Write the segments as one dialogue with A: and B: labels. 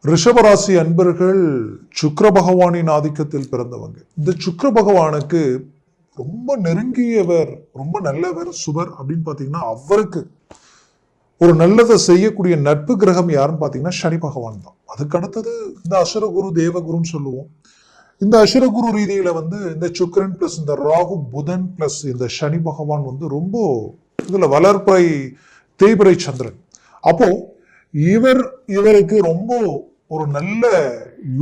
A: ரிஷபராசி அன்பர்கள் சுக்கிர பகவானின் ஆதிக்கத்தில் பிறந்தவங்க. இந்த சுக்கிர பகவானுக்கு ரொம்ப நெருங்கியவர், ரொம்ப நல்லவர், சுபர் அப்படின்னு பாத்தீங்கன்னா அவருக்கு ஒரு நல்லதை செய்யக்கூடிய நட்பு கிரகம் யாருன்னு பாத்தீங்கன்னா சனி பகவான் தான். அதுக்கு அடுத்தது இந்த அசுரகுரு தேவகுருன்னு சொல்லுவோம். இந்த அசுரகுரு ரீதியில இந்த சுக்கிரன் பிளஸ் இந்த ராகு புதன் பிளஸ் இந்த சனி பகவான் ரொம்ப இதுல வளர்ப்பை தேய்பிரை சந்திரன். அப்போ இவருக்கு ரொம்ப ஒரு நல்ல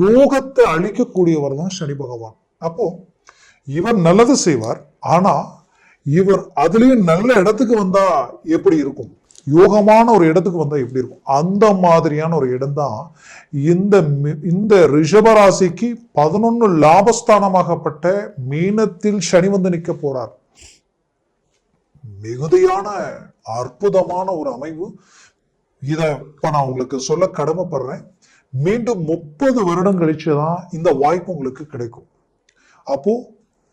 A: யோகத்தை அளிக்கக்கூடியவர் தான் சனி பகவான். அப்போ இவர் நல்லது செய்வார். ஆனா இவர் அதுலயும் நல்ல இடத்துக்கு வந்தா எப்படி இருக்கும், யோகமான ஒரு இடத்துக்கு வந்தா எப்படி இருக்கும், அந்த மாதிரியான ஒரு இடம் தான் இந்த ரிஷபராசிக்கு 11 லாபஸ்தானமாகப்பட்ட மீனத்தில் சனி நிற்க போறார். மிகுதியான அற்புதமான ஒரு அமைவு. இத இப்ப நான் உங்களுக்கு சொல்ல கடமைப்படுறேன். மீண்டும் 30 வருடம் கழிச்சுதான் இந்த வாய்ப்பு உங்களுக்கு கிடைக்கும். அப்போ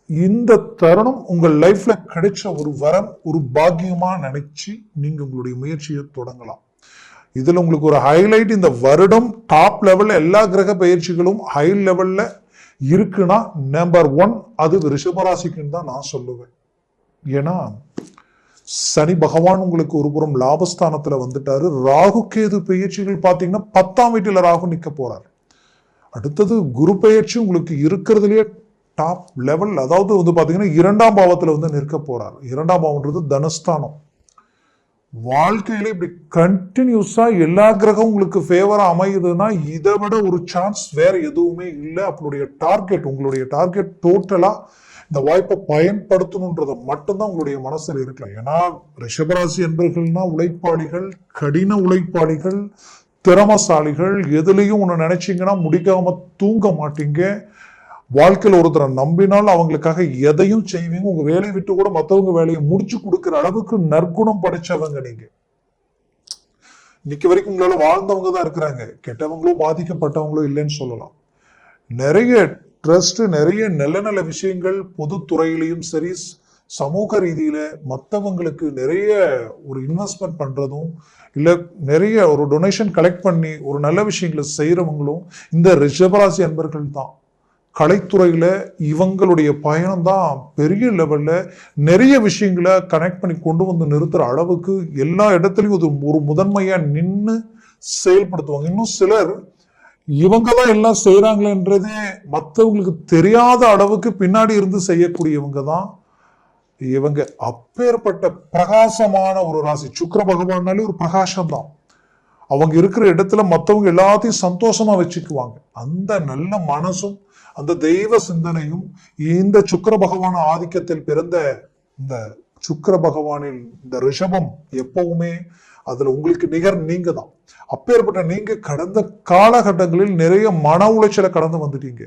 A: இந்த தருணம் உங்கள் லைஃப்ல கிடைச்ச ஒரு வரம், ஒரு பாக்கியமா நினைச்சு நீங்க உங்களுடைய முயற்சியை தொடங்கலாம். இதுல உங்களுக்கு ஒரு ஹைலைட், இந்த வருடம் டாப் லெவல்ல எல்லா கிரக பயிற்சிகளும் ஹை லெவல்ல இருக்குன்னா நம்பர் 1 அது ரிஷபராசிக்குன்னு தான் நான் சொல்லுவேன். ஏன்னா சனி பகவான் உங்களுக்கு ஒரு புறம் லாபஸ்தானத்துல வந்துட்டாரு. ராகு கேது பயிற்சிகள் பாத்தீங்கன்னா 10ஆம் வீட்டுல ராகு நிக்க போறாரு. அடுத்தது குரு பயிற்சி உங்களுக்கு இருக்கிறதுலயே டாப் லெவல், அதாவது பாத்தீங்கன்னா 2ஆம் பாவத்துல நிற்க போறாரு. 2ஆம் பாவம்ன்றது தனஸ்தானம். வாழ்க்கையில இப்படி கண்டினியூஸா எல்லா கிரகம் உங்களுக்கு ஃபேவரா அமையுதுன்னா இதை விட ஒரு சான்ஸ் வேற எதுவுமே இல்லை. உங்களுடைய டார்கெட் டோட்டலா இந்த வாய்ப்பை பயன்படுத்தணும்ன்றத மட்டும்தான் உங்களுடைய மனசுல இருக்கலாம். ஏன்னா ரிஷபராசி என்பர்கள்னா உழைப்பாளிகள், கடின உழைப்பாளிகள், திறமசாலிகள். எதுலையும் ஒண்ணு நினைச்சீங்கன்னா முடிக்காம தூங்க மாட்டீங்க. வாழ்க்கையில் ஒருத்தரை நம்பினால் அவங்களுக்காக எதையும் செய்வீங்க. உங்க வேலையை விட்டு கூட மற்றவங்க வேலையை முடிச்சு கொடுக்கிற அளவுக்கு நற்குணம் படைச்சவங்க நீங்க. இன்னைக்கு வரைக்கும் உங்களால வாழ்ந்தவங்க தான் இருக்கிறாங்க. கெட்டவங்களும் பாதிக்கப்பட்டவங்களும் இல்லைன்னு சொல்லலாம். நிறைய ட்ரஸ்ட், நிறைய நல்ல நல்ல விஷயங்கள் பொதுத்துறையிலையும் சரி, சமூக ரீதியில மற்றவங்களுக்கு நிறைய ஒரு இன்வெஸ்ட்மெண்ட் பண்றதும் இல்ல நிறைய ஒரு டொனேஷன் கலெக்ட் பண்ணி ஒரு நல்ல விஷயங்களை செய்யறவங்களும் இந்த ரிஷபராசி அன்பர்கள் தான். கலைத்துறையில இவங்களுடைய பயணம் தான் பெரிய லெவல்ல நிறைய விஷயங்களை கனெக்ட் பண்ணி கொண்டு நிறுத்துற அளவுக்கு எல்லா இடத்துலயும் ஒரு முதன்மையா நின்று செயல்படுத்துவாங்க. இன்னும் சிலர் இவங்கதான் எல்லாம் செய்யறாங்களேன்றதே மற்றவங்களுக்கு தெரியாத அளவுக்கு பின்னாடி இருந்து செய்யக்கூடியவங்க தான் இவங்க. அப்பேற்பட்ட பிரகாசமான ஒரு ராசி. சுக்கிர பகவானாலே ஒரு பிரகாசம் தான். அவங்க இருக்கிற இடத்துல மற்றவங்க எல்லாத்தையும் சந்தோஷமா வச்சுக்குவாங்க. அந்த நல்ல மனசும் அந்த தெய்வ சிந்தனையும் இந்த சுக்கிர பகவான் ஆதிக்கத்தில் பிறந்த இந்த சுக்கிர பகவானின் இந்த ரிஷபம் எப்பவுமே அதுல உங்களுக்கு நிகர் நீங்க தான். அப்பேற்பட்ட நீங்க கடந்த காலகட்டங்களில் நிறைய மன உளைச்சலை கடந்து வந்துட்டீங்க.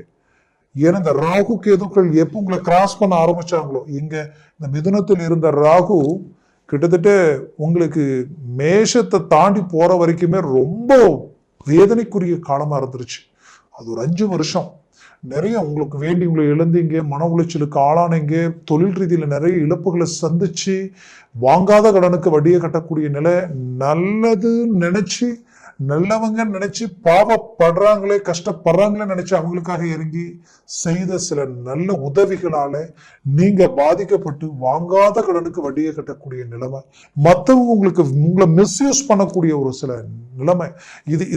A: ஏன்னா இந்த ராகு கேதுக்கள் எப்ப உங்களை கிராஸ் பண்ண ஆரம்பிச்சாங்களோ, இங்க இந்த மிதுனத்தில் இருந்த ராகு கிட்டத்தட்ட உங்களுக்கு மேஷத்தை தாண்டி போற வரைக்குமே ரொம்ப வேதனைக்குரிய காலமா இருந்துருச்சு. அது ஒரு 5 வருஷம். நிறைய உங்களுக்கு வேண்டியவங்களை இழந்தீங்க, மன உளைச்சலுக்கு ஆளானீங்க, தொழில் ரீதியில நிறைய இழப்புகளை சந்திச்சு வாங்காத கடனுக்கு வட்டியை கட்டக்கூடிய நிலை. நல்லது நினைச்சு, நல்லவங்க நினைச்சு, பாவப்படுறாங்களே கஷ்டப்படுறாங்களே நினைச்சு அவங்களுக்காக இறங்கி செய்த சில நல்ல உதவிகளால நீங்க பாதிக்கப்பட்டு வாங்காத கடனுக்கு வட்டியை கட்டக்கூடிய நிலைமை, மற்றவங்க உங்களை மிஸ்யூஸ் பண்ணக்கூடிய ஒரு சில நிலைமை.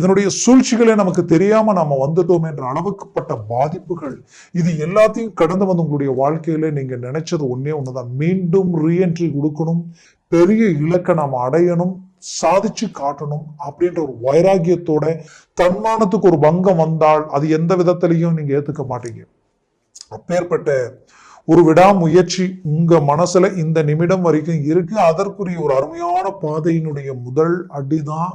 A: இதனுடைய சூழ்ச்சிகளே நமக்கு தெரியாம நாம வந்துட்டோம் என்ற அளவுக்குப்பட்ட பாதிப்புகள். இது எல்லாத்தையும் கடந்து உங்களுடைய வாழ்க்கையில நீங்க நினைச்சது ஒண்ணுதான், மீண்டும் ரீஎன்ட்ரி கொடுக்கணும், பெரிய இலக்கை நாம அடையணும், சாதிச்சு காட்டணும் அப்படின்ற ஒரு வைராகியத்தோட தன்மானத்துக்கு ஒரு பங்கம் வந்தால் அது எந்த விதத்திலையும் நீங்க ஏத்துக்க மாட்டீங்க. அப்பேற்பட்ட ஒரு விடாமுயற்சி உங்க மனசுல இந்த நிமிடம் வரைக்கும் இருக்கு. அதற்குரிய ஒரு அருமையான பாதையினுடைய முதல் அடிதான்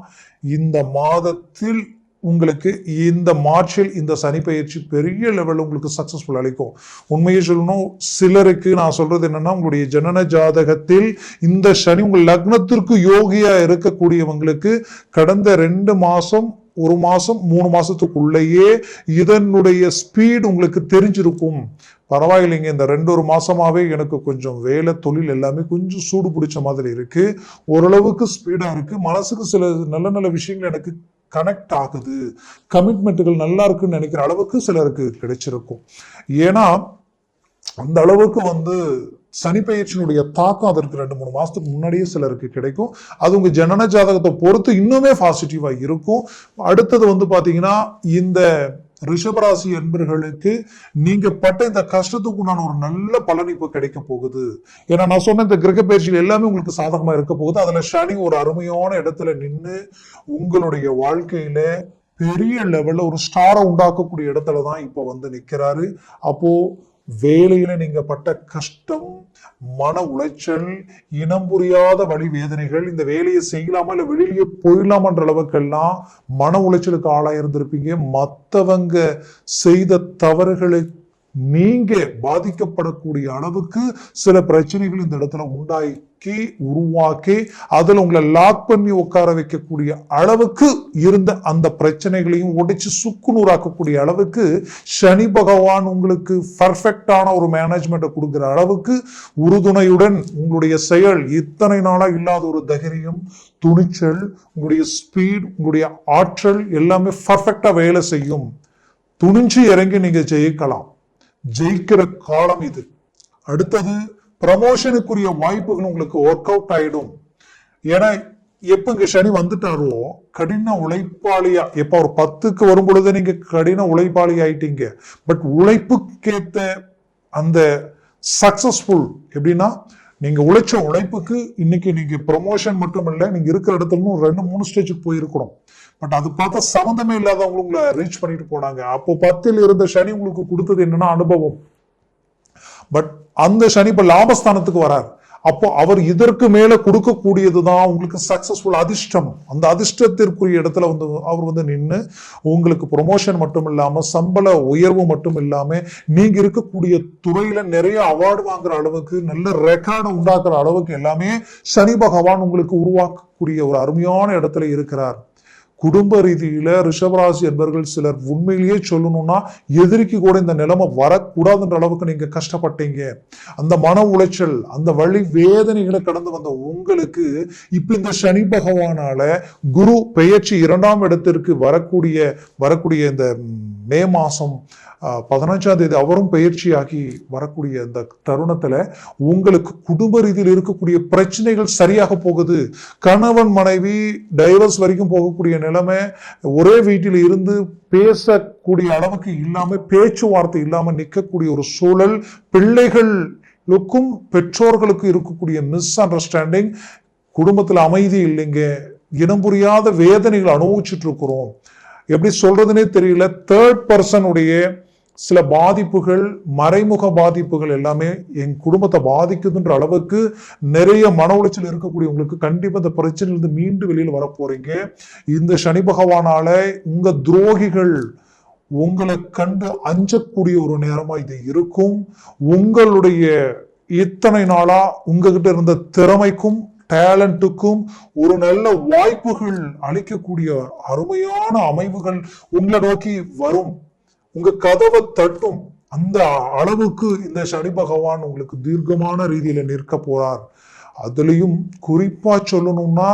A: இந்த மாதத்தில் உங்களுக்கு இந்த மார்ச்சில் இந்த சனி பயிற்சி பெரிய லெவலில் உங்களுக்கு சக்சஸ்ஃபுல் அளிக்கும். உண்மையை சொல்லணும், சிலருக்கு நான் சொல்றது என்னன்னா, உங்களுடைய ஜனன ஜாதகத்தில் இந்த சனி உங்கள் லக்னத்திற்கு யோகியா இருக்கக்கூடியவங்களுக்கு கடந்த 2 மாசம், 1 மாசம், 3 மாசத்துக்குள்ளேயே இதனுடைய ஸ்பீடு உங்களுக்கு தெரிஞ்சிருக்கும். பரவாயில்லைங்க, இந்த 2-1 மாசமாவே எனக்கு கொஞ்சம் வேலை தொழில் எல்லாமே கொஞ்சம் சூடு பிடிச்ச மாதிரி இருக்கு, ஓரளவுக்கு ஸ்பீடா இருக்கு, மனசுக்கு சில நல்ல நல்ல விஷயங்கள் எனக்கு கனெக்ட் ஆகுது, கமிட்மெண்ட்டுகள் நல்லா இருக்குன்னு நினைக்கிற அளவுக்கு சிலருக்கு கிடைச்சிருக்கும். ஏன்னா அந்த அளவுக்கு சனி பயிற்சியினுடைய தாக்கம் அதற்கு 2-3 மாசத்துக்கு முன்னாடியே சிலருக்கு கிடைக்கும். அது உங்க ஜனன ஜாதகத்தை பொறுத்து இன்னுமே பாசிட்டிவா இருக்கும். அடுத்தது பாத்தீங்கன்னா, இந்த ரிஷபராசி என்பர்களுக்கு நீங்க பட்ட இந்த கஷ்டத்துக்கு உண்டான ஒரு நல்ல பலன் இப்ப கிடைக்க போகுது. ஏன்னா நான் சொன்ன இந்த கிரக பயிற்சிகள் எல்லாமே உங்களுக்கு சாதகமா இருக்க போகுது. அதுல சனி ஒரு அருமையான இடத்துல நின்று உங்களுடைய வாழ்க்கையில பெரிய லெவல்ல ஒரு ஸ்டாரை உண்டாக்கக்கூடிய இடத்துலதான் இப்ப நிக்கிறாரு. அப்போ வேலையில நீங்க பட்ட கஷ்டம், மன உளைச்சல், இனம் புரியாத வழி வேதனைகள், இந்த வேலையை செய்யலாமா இல்ல வெளியே போயிடலாமன்ற அளவுக்கெல்லாம் மன உளைச்சலுக்கு ஆளாயிருந்திருப்பீங்க. மற்றவங்க செய்த தவறுகளை நீங்க பாதிக்கப்படக்கூடிய அளவுக்கு சில பிரச்சனைகள் இந்த இடத்துல உருவாக்கி அதுல உங்களை லாக் பண்ணி உட்கார வைக்கக்கூடிய அளவுக்கு இருந்த அந்த பிரச்சனைகளையும் உடைச்சு சுக்குநூறாக்கக்கூடிய அளவுக்கு சனி பகவான் உங்களுக்கு பர்ஃபெக்டான ஒரு மேனேஜ்மெண்ட் கொடுக்கிற அளவுக்கு உறுதுணையுடன் உங்களுடைய செயல் இத்தனை நாளா இல்லாத ஒரு தைரியம், துணிச்சல், உங்களுடைய ஸ்பீட், உங்களுடைய ஆற்றல் எல்லாமே பர்ஃபெக்டா வேலை செய்யும். துணிஞ்சு இறங்கி நீங்க ஜெயிக்கலாம். ஜெயிக்கிற காலம் இது. அடுத்தது ப்ரமோஷனுக்குரிய வாய்ப்புகள் உங்களுக்கு ஒர்க் அவுட் ஆயிடும். ஏன்னா எப்ப இங்க சனி வந்துட்டாரோ கடின உழைப்பாளியா, எப்ப ஒரு 10க்கு வரும் பொழுது நீங்க கடின உழைப்பாளி ஆயிட்டீங்க. பட் உழைப்புக்கேத்த அந்த சக்சஸ்ஃபுல் எப்படின்னா, நீங்க உழைச்ச உழைப்புக்கு இன்னைக்கு நீங்க ப்ரமோஷன் மட்டும் இல்ல, நீங்க இருக்கிற இடத்துல 2-3 ஸ்டேஜுக்கு போயிருக்கணும். பட் அது பார்த்தா சம்மந்தமே இல்லாதவங்க உங்களை ரீச் பண்ணிட்டு போனாங்க. அப்போ 10ல் இருந்த சனி உங்களுக்கு கொடுத்தது என்னன்னா அனுபவம். பட் அந்த சனி இப்ப லாபஸ்தானத்துக்கு வரார். அப்போ அவர் இதற்கு மேல கொடுக்கக்கூடியதுதான் உங்களுக்கு சக்சஸ்ஃபுல் அதிர்ஷ்டம். அந்த அதிர்ஷ்டத்திற்குரிய இடத்துல அவர் நின்று உங்களுக்கு ப்ரொமோஷன் மட்டும் இல்லாம சம்பள உயர்வு மட்டும் இல்லாம நீங்க இருக்கக்கூடிய துறையில நிறைய அவார்டு வாங்குற அளவுக்கு நல்ல ரெக்கார்டு உண்டாக்குற அளவுக்கு எல்லாமே சனி பகவான் உங்களுக்கு உருவாக்கக்கூடிய ஒரு அருமையான இடத்துல இருக்கிறார். குடும்ப ரீதியில ரிஷபராசி என்பவர்கள் சிலர் உண்மையிலேயே சொல்லணும்னா எதிரிக்கு கூட இந்த நிலைமை வரக்கூடாதுன்ற அளவுக்கு நீங்க கஷ்டப்பட்டீங்க. அந்த மன உளைச்சல், அந்த வழி வேதனைகளை கடந்து வந்த உங்களுக்கு இப்ப இந்த சனி பகவானால குரு பெயர்ச்சி 2ஆம் இடத்திற்கு வரக்கூடிய இந்த மே மாசம் 15ஆம் தேதி அவரும் பயிற்சியாகி வரக்கூடிய இந்த தருணத்துல உங்களுக்கு குடும்ப ரீதியில் இருக்கக்கூடிய பிரச்சனைகள் சரியாக போகுது. கணவன் மனைவி டைவர்ஸ் வரைக்கும் போகக்கூடிய நிலைமை, ஒரே வீட்டில் இருந்து பேசக்கூடிய அளவுக்கு இல்லாம, பேச்சுவார்த்தை இல்லாம நிற்கக்கூடிய ஒரு சூழல், பிள்ளைகளுக்கும் பெற்றோர்களுக்கும் இருக்கக்கூடிய மிஸ் அண்டர்ஸ்டாண்டிங், குடும்பத்துல அமைதி இல்லைங்க, இனம் புரியாத வேதனைகள் அனுபவிச்சுட்டு இருக்கிறோம். எப்படி சொல்றதுன்னே தெரியல. தேர்ட் பர்சனுடைய சில பாதிப்புகள், மறைமுக பாதிப்புகள் எல்லாமே என் குடும்பத்தை பாதிக்குதுன்ற அளவுக்கு நிறைய மன உளைச்சல் இருக்கக்கூடிய உங்களுக்கு கண்டிப்பா இந்த பிரச்சனையிலிருந்து மீண்டு வெளியில் வர போறீங்க. இந்த சனி பகவானால உங்க துரோகிகள் உங்களை கண்டு அஞ்சக்கூடிய ஒரு நேரமா இது இருக்கும். உங்களுடைய இத்தனை நாளா உங்ககிட்ட இருந்த திறமைக்கும் டேலண்ட்டுக்கும் ஒரு நல்ல வாய்ப்புகள் அளிக்கக்கூடிய அருமையான அமைவுகள் உங்களை நோக்கி வரும். உங்க கதவை தட்டும். அந்த அளவுக்கு இந்த சனி பகவான் உங்களுக்கு தீர்க்கமான ரீதியில நிற்க போறார். அதுலயும் குறிப்பா சொல்லணும்னா,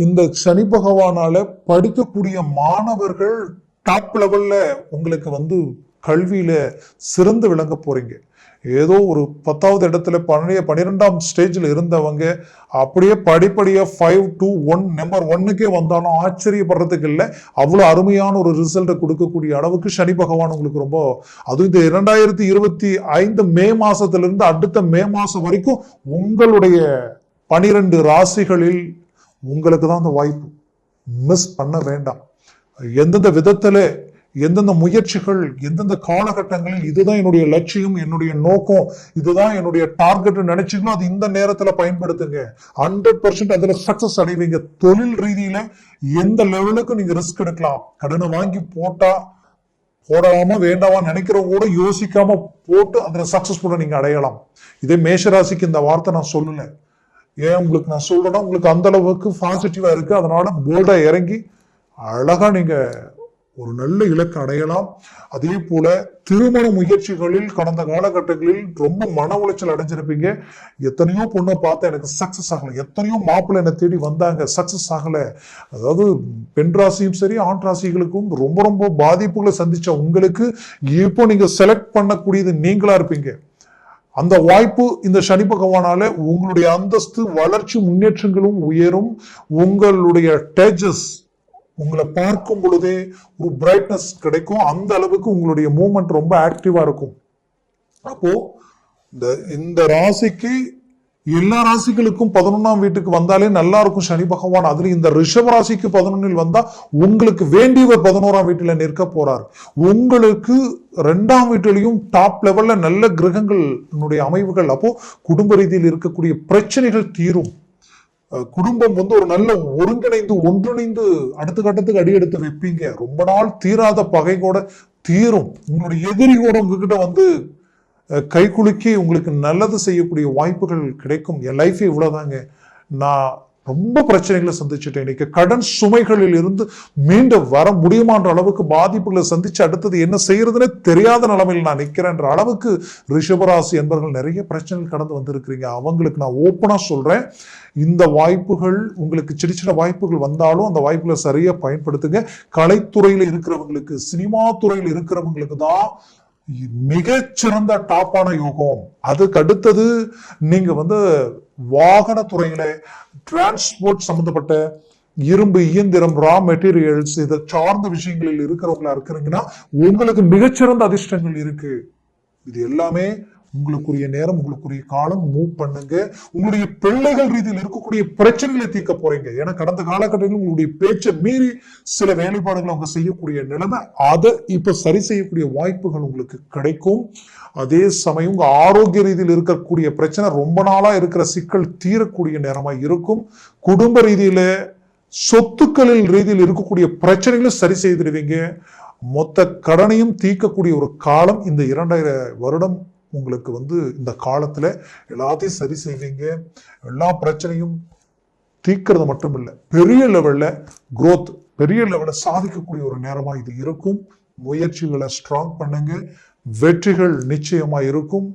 A: இந்த சனி பகவானால படிக்கக்கூடிய மாணவர்கள் டாப் லெவல்ல உங்களுக்கு கல்வியில சிறந்து விளங்க போறீங்க. ஏதோ ஒரு 10வது இடத்துல 12ஆம் ஸ்டேஜில் இருந்தவங்க அப்படியே படிப்படியா 5 to 1 நம்பர் 1க்கே வந்தாலும் ஆச்சரியப்படுறதுக்கு இல்லை. அவ்வளவு அருமையான ஒரு ரிசல்ட்டை கொடுக்கக்கூடிய அளவுக்கு சனி பகவான் உங்களுக்கு ரொம்ப, அதுவும் இந்த 2025 மே மாசத்திலிருந்து அடுத்த மே மாசம் வரைக்கும் உங்களுடைய 12 ராசிகளில் உங்களுக்கு தான் அந்த வாய்ப்பு. மிஸ் பண்ண வேண்டாம். எந்தெந்த விதத்துல, எந்தெந்த முயற்சிகள், எந்தெந்த காலகட்டங்களில் இதுதான் என்னுடைய லட்சியம், என்னுடைய நோக்கம், இதுதான் என்னுடைய டார்கெட் நினைச்சீங்களோ அது இந்த நேரத்துல பயன்படுத்துங்க. 100% அதுல சக்சஸ் அடைவீங்க. தொழில் ரீதியில எந்த லெவலுக்கு நீங்க ரிஸ்க் எடுக்கலாம். கடனை வாங்கி போடாம வேண்டாமா நினைக்கிறவங்க கூட யோசிக்காம போட்டு அதுல சக்சஸ்ஃபுல்லா நீங்க அடையலாம். இதே மேஷராசிக்கு இந்த வார்த்தை நான் சொல்லல. ஏன் உங்களுக்கு நான் சொல்றேன்னா, உங்களுக்கு அந்த அளவுக்கு பாசிட்டிவா இருக்கு. அதனால போல்டா இறங்கி அழகா நீங்க ஒரு நல்ல இலக்கு அடையலாம். அதே போல திருமண முயற்சிகளில் கடந்த காலகட்டங்களில் ரொம்ப மன உளைச்சல் அடைஞ்சிருப்பீங்க. எத்தனையோ பொண்ணை பார்த்து எனக்கு சக்சஸ் ஆகல, எத்தனையோ மாப்பிள்ளை என்னை தேடி வந்தாங்க, சக்சஸ் ஆகல. அதாவது பெண் ராசியும் சரி ஆண் ராசிகளுக்கும் ரொம்ப ரொம்ப பாதிப்புகளை சந்திச்ச உங்களுக்கு இப்போ நீங்க செலக்ட் பண்ணக்கூடியது நீங்களா இருப்பீங்க. அந்த வாய்ப்பு இந்த சனி பகவானால உங்களுடைய அந்தஸ்து, வளர்ச்சி, முன்னேற்றங்களும் உயரும். உங்களுடைய தேஜஸ், உங்களை பார்க்கும் பொழுதே ஒரு பிரைட்னஸ் கிடைக்கும். அந்த அளவுக்கு உங்களுடைய மூவ்மெண்ட் ரொம்ப ஆக்டிவா இருக்கும். அப்போ இந்த ராசிக்கு எல்லா ராசிகளுக்கும் 11ஆம் வீட்டுக்கு வந்தாலே நல்லா இருக்கும் சனி பகவான். அதுல இந்த ரிஷப ராசிக்கு 11ல் வந்தா உங்களுக்கு வேண்டியவர் 11ஆம் வீட்டுல நிற்க போறார். உங்களுக்கு 2ஆம் வீட்டிலையும் டாப் லெவல்ல நல்ல கிரகங்களுடைய அமைவுகள். அப்போ குடும்ப ரீதியில் இருக்கக்கூடிய பிரச்சனைகள் தீரும். குடும்பம் ஒரு நல்ல ஒருங்கிணைந்து ஒன்றிணைந்து அடுத்த கட்டத்துக்கு அடி எடுத்து வைப்பீங்க. ரொம்ப நாள் தீராத பகை கூட தீரும். உங்களுடைய எதிரி கூட உங்ககிட்ட கை குலுக்கி உங்களுக்கு நல்லது செய்யக்கூடிய வாய்ப்புகள் கிடைக்கும். என் லைஃபே இவ்வளவுதாங்க, நான் ரொம்ப பிரச்சனைகளை சந்திச்சுட்டேன், இன்னைக்கு கடன் சுமைகளில் இருந்து மீண்டு வர முடியுமான்ற அளவுக்கு பாதிப்புகளை சந்திச்சு அடுத்தது என்ன செய்யறதுன்னு தெரியாத நிலைமையில் நான் நிக்கிறேன்ற அளவுக்கு ரிஷபராசி என்பவர்கள் நிறைய பிரச்சனைகள் கடந்து வந்திருக்கிறீங்க. அவங்களுக்கு நான் ஓப்பனா சொல்றேன், இந்த வாய்ப்புகள் உங்களுக்கு சின்ன சின்ன வாய்ப்புகள் வந்தாலும் அந்த வாய்ப்புகளை சரியா பயன்படுத்துங்க. கலைத்துறையில இருக்கிறவங்களுக்கு, சினிமா துறையில் இருக்கிறவங்களுக்கு தான் மிகச்சிறந்த டாப்பான யோகம். அதுக்கு அடுத்தது நீங்க வாகன துறையில டிரான்ஸ்போர்ட் சம்பந்தப்பட்ட இரும்பு இயந்திரம், ரா மெட்டீரியல்ஸ், இதை சார்ந்த விஷயங்களில் இருக்கிறவங்களா இருக்கிறீங்கன்னா உங்களுக்கு மிகச்சிறந்த அதிர்ஷ்டங்கள் இருக்கு. இது எல்லாமே உங்களுக்குரிய நேரம், உங்களுக்குரிய காலம். மூவ் பண்ணுங்க. உங்களுடைய பிள்ளைகள் ரீதியில் இருக்கக்கூடிய பிரச்சனைகளை தீர்க்க போறீங்க. ஏன்னா கடந்த காலகட்டங்களில் உங்களுடைய பேச்சை மீறி சில வேலைப்பாடுகளை அவங்க செய்யக்கூடிய நிலைமை, அதை இப்ப சரி செய்யக்கூடிய வாய்ப்புகள் உங்களுக்கு கிடைக்கும். அதே சமயம் உங்க ஆரோக்கிய ரீதியில் இருக்கக்கூடிய பிரச்சனை, ரொம்ப நாளா இருக்கிற சிக்கல் தீரக்கூடிய நேரமா இருக்கும். குடும்ப ரீதியில, சொத்துக்களில் ரீதியில் இருக்கக்கூடிய பிரச்சனைகளை சரி செய்திருவீங்க. மொத்த கடனையும் தீர்க்கக்கூடிய ஒரு காலம் இந்த 2000 வருடம் உங்களுக்கு இந்த காலத்துல எல்லாத்தையும் சரி செய்வீங்க. எல்லா பிரச்சனையும் தீர்க்கிறது மட்டும் இல்ல, பெரிய லெவல்ல growth, பெரிய லெவல்ல சாதிக்கக்கூடிய ஒரு நேரமா இது இருக்கும். முயற்சிகளை ஸ்ட்ராங் பண்ணுங்க, வெற்றிகள் நிச்சயமா இருக்கும்.